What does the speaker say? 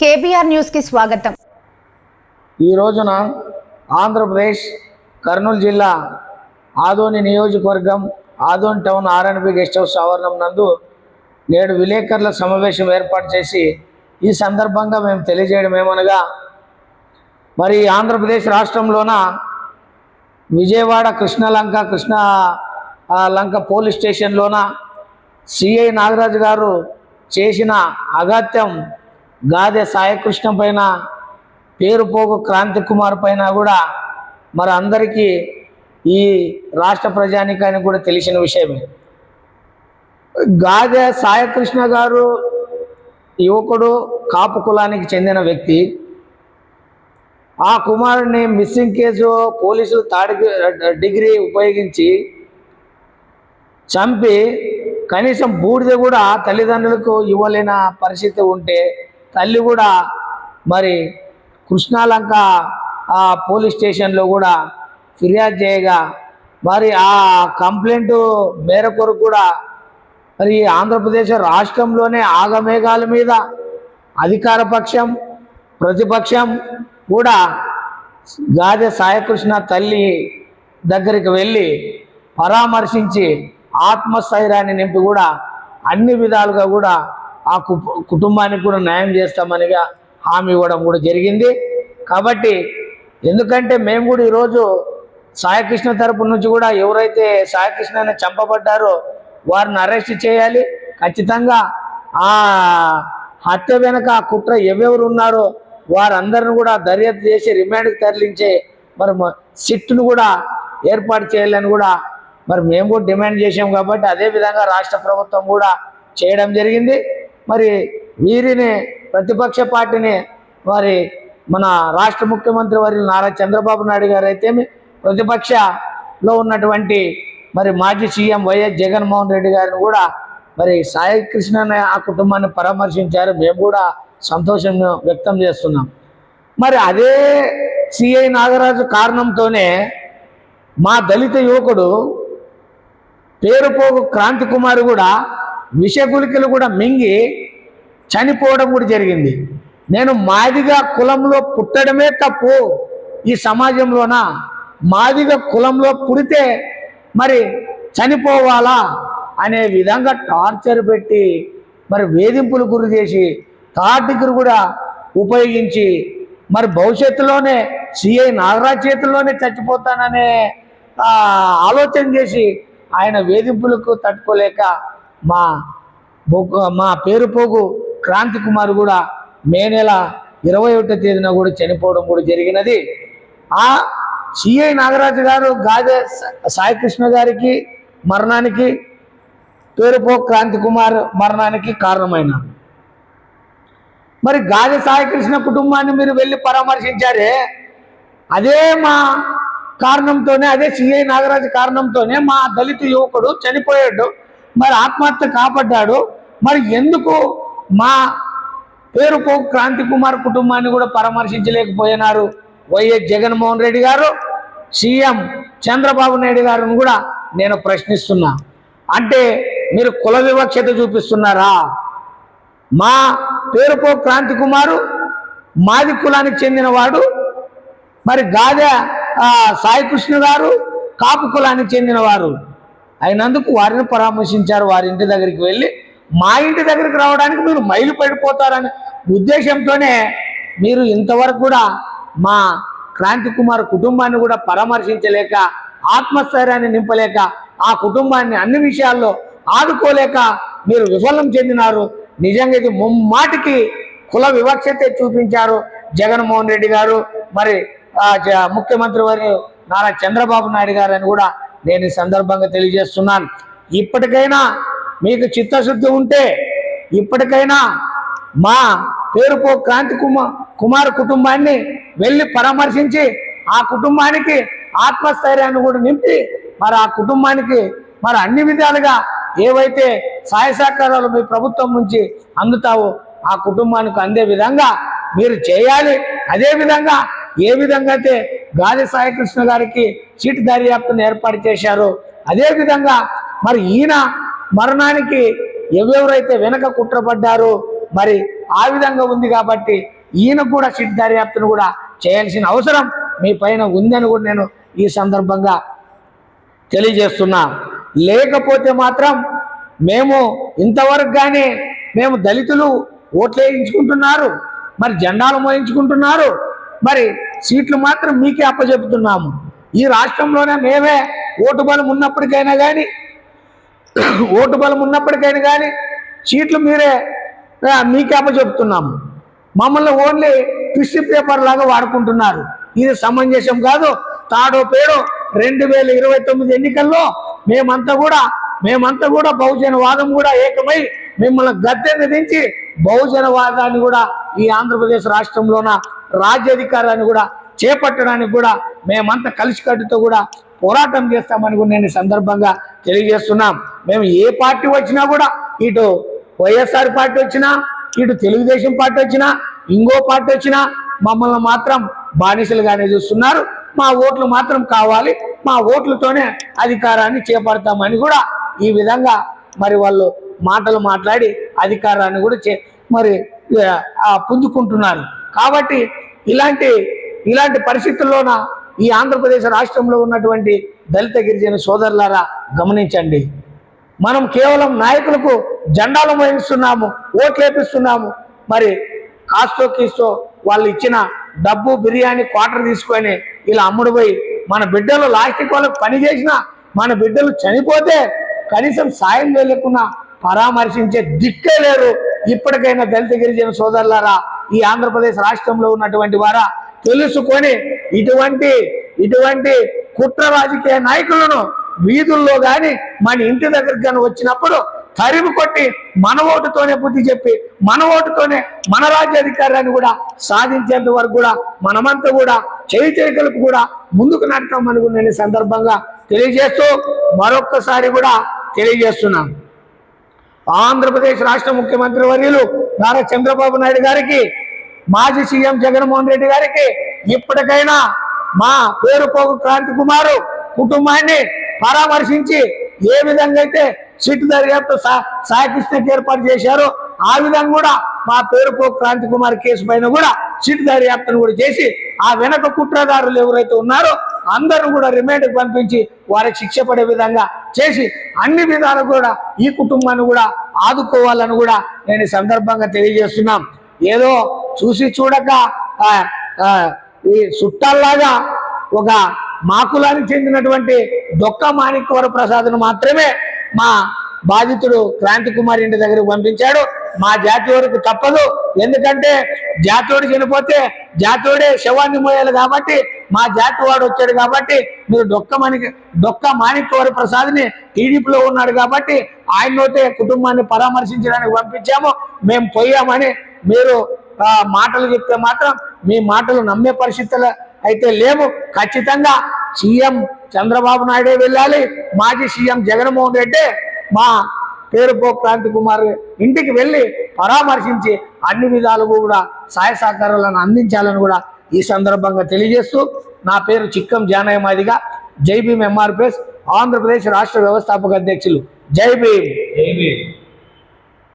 KBR news కి స్వాగతం। ఈ రోజున ఆంధ్రప్రదేశ్ కర్నూలు జిల్లా ఆదోని నియోజకవర్గం Adoni town R&B guest house ఆవరణం నందు నేడు విలేకరుల సమావేశం ఏర్పాటు చేసి ఈ సందర్భంగా మేము తెలియజేయడం ఏమనగా, మరి ఆంధ్రప్రదేశ్ రాష్ట్రంలోన విజయవాడ కృష్ణ లంక పోలీస్ స్టేషన్లోన సిఐ నాగరాజు గారు చేసిన అగత్యం గాదె సాయకృష్ణ పైన, పేరుపోగు క్రాంతి కుమార్ పైన కూడా మరి అందరికీ ఈ రాష్ట్ర ప్రజానికానికి కూడా తెలిసిన విషయమే। గాదె సాయకృష్ణ గారు యువకుడు, కాపు కులానికి చెందిన వ్యక్తి। ఆ కుమారుడిని మిస్సింగ్ కేసు పోలీసులు డిగ్రీ ఉపయోగించి చంపి కనీసం బూడిద కూడా తల్లిదండ్రులకు ఇవ్వలేని పరిస్థితి ఉంటే, తల్లి కూడా మరి కృష్ణాలంక పోలీస్ స్టేషన్లో కూడా ఫిర్యాదు చేయగా, మరి ఆ కంప్లైంట్ మేరకు కూడా మరి ఆంధ్రప్రదేశ్ రాష్ట్రంలోనే ఆగమేఘాల మీద అధికార పక్షం, ప్రతిపక్షం కూడా గాదె సాయకృష్ణ తల్లి దగ్గరికి వెళ్ళి పరామర్శించి ఆత్మస్థైర్యాన్ని నింపి కూడా అన్ని విధాలుగా కూడా ఆ కుటుంబానికి కూడా న్యాయం చేస్తామనిగా హామీ ఇవ్వడం కూడా జరిగింది। కాబట్టి ఎందుకంటే మేము కూడా ఈరోజు సాయకృష్ణ తరపు నుంచి కూడా ఎవరైతే సాయకృష్ణ చంపబడ్డారో వారిని అరెస్ట్ చేయాలి, ఖచ్చితంగా ఆ హత్య వెనక ఆ కుట్ర ఎవరెవరు ఉన్నారో వారందరిని కూడా దర్యాప్తు చేసి రిమాండ్కి తరలించే మరి సిట్ను కూడా ఏర్పాటు చేయాలని కూడా మరి మేము కూడా డిమాండ్ చేసాం। కాబట్టి అదేవిధంగా రాష్ట్ర ప్రభుత్వం కూడా చేయడం జరిగింది। మరి వీరిని ప్రతిపక్ష పార్టీని మరి మన రాష్ట్ర ముఖ్యమంత్రి వర్యులు నారా చంద్రబాబు నాయుడు గారు అయితే, ప్రతిపక్షలో ఉన్నటువంటి మరి మాజీ సీఎం వైఎస్ జగన్మోహన్ రెడ్డి గారిని కూడా మరి సాయకృష్ణ ఆ కుటుంబాన్ని పరామర్శించారు। మేము కూడా సంతోషం వ్యక్తం చేస్తున్నాం। మరి అదే సిఐ నాగరాజు కారణంతోనే మా దళిత యువకుడు పేరుపోగు క్రాంతి కుమార్ కూడా విషగులికలు కూడా మింగి చనిపోవడం కూడా జరిగింది। నేను మాదిగా కులంలో పుట్టడమే తప్పు, ఈ సమాజంలోన మాదిగా కులంలో పుడితే మరి చనిపోవాలా అనే విధంగా టార్చర్ పెట్టి మరి వేధింపులు గురి చేసి తాటికులు కూడా ఉపయోగించి మరి భవిష్యత్తులోనే సిఐ నాగరాజ్ చేతుల్లోనే చచ్చిపోతాననే ఆలోచన చేసి ఆయన వేధింపులకు తట్టుకోలేక మా పేరుపోగు క్రాంతి కుమార్ కూడా మే నెల 21వ తేదీన కూడా చనిపోవడం కూడా జరిగినది। ఆ సిఐ నాగరాజు గారు గాదె సాయకృష్ణ గారికి మరణానికి, పేరుపోగు క్రాంతి కుమార్ మరణానికి కారణమైనాడు। మరి గాదె సాయకృష్ణ కుటుంబాన్ని మీరు వెళ్ళి పరామర్శించారే, అదే మా కారణంతోనే, అదే సిఐ నాగరాజు కారణంతోనే మా దళిత యువకుడు చనిపోయాడు, మరి ఆత్మహత్య కాపాడ్డాడు। మరి ఎందుకు మా పేరుపోగు క్రాంతి కుమార్ కుటుంబాన్ని కూడా పరామర్శించలేకపోయినారు వైఎస్ జగన్మోహన్ రెడ్డి గారు, సీఎం చంద్రబాబు నాయుడు గారిని కూడా నేను ప్రశ్నిస్తున్నా। అంటే మీరు కుల వివక్షత చూపిస్తున్నారా? మా పేరుపోగు క్రాంతి కుమారు మాది కులానికి చెందినవాడు, మరి గాదె సాయకృష్ణ గారు కాపు కులానికి చెందినవారు అయినందుకు వారిని పరామర్శించారు। వారి ఇంటి దగ్గరికి వెళ్ళి మా ఇంటి దగ్గరికి రావడానికి మీరు మైలు పడిపోతారనే ఉద్దేశంతోనే మీరు ఇంతవరకు కూడా మా క్రాంతి కుమార్ కుటుంబాన్ని కూడా పరామర్శించలేక, ఆత్మస్థైర్యాన్ని నింపలేక, ఆ కుటుంబాన్ని అన్ని విషయాల్లో ఆదుకోలేక మీరు విఫలం చెందినారు। నిజంగా ఇది ముమ్మాటికి కుల వివక్షతే చూపించారు జగన్మోహన్ రెడ్డి గారు, మరి ముఖ్యమంత్రి వారి నారా చంద్రబాబు నాయుడు గారు అని కూడా నేను ఈ సందర్భంగా తెలియజేస్తున్నాను। ఇప్పటికైనా మీకు చిత్తశుద్ధి ఉంటే ఇప్పటికైనా మా పేరుపోగు క్రాంతి కుమార్ కుటుంబాన్ని వెళ్ళి పరామర్శించి ఆ కుటుంబానికి ఆత్మస్థైర్యాన్ని కూడా నింపి మరి ఆ కుటుంబానికి మరి అన్ని విధాలుగా ఏవైతే సహాయ సహకారాలు మీ ప్రభుత్వం నుంచి అందుతావో ఆ కుటుంబానికి అందే విధంగా మీరు చేయాలి। అదేవిధంగా ఏ విధంగా అయితే గాదె సాయకృష్ణ గారికి సీటు దర్యాప్తును ఏర్పాటు చేశారో అదేవిధంగా మరి ఈయన మరణానికి ఎవరెవరైతే వెనక కుట్రపడ్డారో మరి ఆ విధంగా ఉంది కాబట్టి ఈయన కూడా సిట్ దర్యాప్తును కూడా చేయాల్సిన అవసరం మీ పైన ఉందని కూడా నేను ఈ సందర్భంగా తెలియజేస్తున్నా. లేకపోతే మాత్రం మేము ఇంతవరకు కానీ మేము దళితులు ఓట్లు వేయించుకుంటున్నారు, మరి జెండాలు మోయించుకుంటున్నారు, మరి సీట్లు మాత్రం మీకే అప్పచెబుతున్నాము. ఈ రాష్ట్రంలోనే మేమే ఓటు బలం ఉన్నప్పటికైనా కానీ సీట్లు మీకే అప్పచెబుతున్నాము. మమ్మల్ని ఓన్లీ టిష్యూ పేపర్ లాగా వాడుకుంటున్నారు. ఇది సమంజసం కాదు. తాడో పేడో 2029 ఎన్నికల్లో మేమంతా కూడా బహుజనవాదం కూడా ఏకమై మిమ్మల్ని గద్దెని దించి బహుజనవాదాన్ని కూడా ఈ ఆంధ్రప్రదేశ్ రాష్ట్రంలోన రాజ్యాధికారాన్ని కూడా చేపట్టడానికి కూడా మేమంతా కలిసికట్టుతో కూడా పోరాటం చేస్తామని కూడా నేను ఈ సందర్భంగా తెలియజేస్తున్నాం. మేము ఏ పార్టీ వచ్చినా కూడా, ఇటు వైఎస్ఆర్ పార్టీ వచ్చినా, ఇటు తెలుగుదేశం పార్టీ వచ్చినా, ఇంకో పార్టీ వచ్చినా మమ్మల్ని మాత్రం బానిసలుగానే చూస్తున్నారు. మా ఓట్లు మాత్రం కావాలి, మా ఓట్లతోనే అధికారాన్ని చేపడతామని కూడా ఈ విధంగా మరి వాళ్ళు మాటలు మాట్లాడి అధికారాన్ని కూడా పుంజుకుంటున్నారు. కాబట్టి ఇలాంటి పరిస్థితుల్లోన ఈ ఆంధ్రప్రదేశ్ రాష్ట్రంలో ఉన్నటువంటి దళిత గిరిజన సోదరులారా గమనించండి. మనం కేవలం నాయకులకు జెండాలు మోయిస్తున్నాము, ఓట్లు వేపిస్తున్నాము. మరి కాస్తో కీస్తో వాళ్ళు ఇచ్చిన డబ్బు, బిర్యానీ, క్వార్టర్ తీసుకొని ఇలా అమ్ముడుపోయి మన బిడ్డలు లాస్టిక్ వాళ్ళకి పని చేసినా, మన బిడ్డలు చనిపోతే కనీసం సాయం చేయలేకుండా పరామర్శించే దిక్కే లేరు. ఇప్పటికైనా దళిత గిరిజన సోదరులారా, ఈ ఆంధ్రప్రదేశ్ రాష్ట్రంలో ఉన్నటువంటి వారా తెలుసుకొని ఇటువంటి కుట్ర రాజకీయ నాయకులను వీధుల్లో కానీ మన ఇంటి దగ్గరికి కానీ వచ్చినప్పుడు తరిమి కొట్టి మన ఓటుతోనే బుద్ధి చెప్పి మన ఓటుతోనే మన రాజ్యాధికారాన్ని కూడా సాధించేంత వరకు కూడా మనమంతా కూడా చేయికలకు కూడా ముందుకు నడతామని కూడా నేను సందర్భంగా తెలియజేస్తూ మరొక్కసారి కూడా తెలియజేస్తున్నాను. ఆంధ్రప్రదేశ్ రాష్ట్ర ముఖ్యమంత్రి వర్యులు నారా చంద్రబాబు నాయుడు గారికి, మాజీ సీఎం జగన్మోహన్ రెడ్డి గారికి ఇప్పటికైనా మా పేరుపోగు క్రాంతి కుమారు కుటుంబాన్ని పరామర్శించి ఏ విధంగా అయితే సిట్ దర్యాప్తు సాయకృష్ణకి ఏర్పాటు చేశారో ఆ విధంగా కూడా మా పేరుపోగు క్రాంతి కుమార్ కేసు పైన కూడా సిట్ దర్యాప్తును కూడా చేసి ఆ వెనక కుట్రదారులు ఎవరైతే ఉన్నారో అందరూ కూడా రిమాండ్కి పంపించి వారికి శిక్ష పడే విధంగా చేసి అన్ని విధాలు కూడా ఈ కుటుంబాన్ని కూడా ఆదుకోవాలని కూడా నేను ఈ సందర్భంగా తెలియజేస్తున్నాం. ఏదో చూసి చూడక ఈ చుట్టాల్లాగా ఒక మా కులానికి చెందినటువంటి డొక్క మాణిక్యవర ప్రసాద్ను మాత్రమే మా బాధితుడు క్రాంతి కుమార్ ఇంటి దగ్గరకు పంపించాడు. మా జాతి వరకు తప్పదు, ఎందుకంటే జాతోడు చనిపోతే జాతోడే శవాన్ని మోయాలి కాబట్టి మా జాతి వాడు వచ్చాడు కాబట్టి మీరు డొక్క మాణిక్యవర ప్రసాద్ని టీడీపీలో ఉన్నాడు కాబట్టి ఆయనతోటే కుటుంబాన్ని పరామర్శించడానికి పంపించాము. మేము పోయామని మీరు మాటలు చెప్తే మాత్రం మీ మాటలు నమ్మే పరిస్థితులు అయితే లేవు. ఖచ్చితంగా సీఎం చంద్రబాబు నాయుడే వెళ్ళాలి, మాజీ సీఎం జగన్మోహన్ రెడ్డి మా పేరుపో క్రాంతి కుమార్ ఇంటికి వెళ్ళి పరామర్శించి అన్ని విధాలుగా కూడా సహాయ సహకారాలను అందించాలని కూడా ఈ సందర్భంగా తెలియజేస్తూ, నా పేరు చిక్కం జానయ్య మాదిగా, జై భీమ్ ఎంఆర్పిఎస్ ఆంధ్రప్రదేశ్ రాష్ట్ర వ్యవస్థాపక అధ్యక్షులు. జై భీమ్.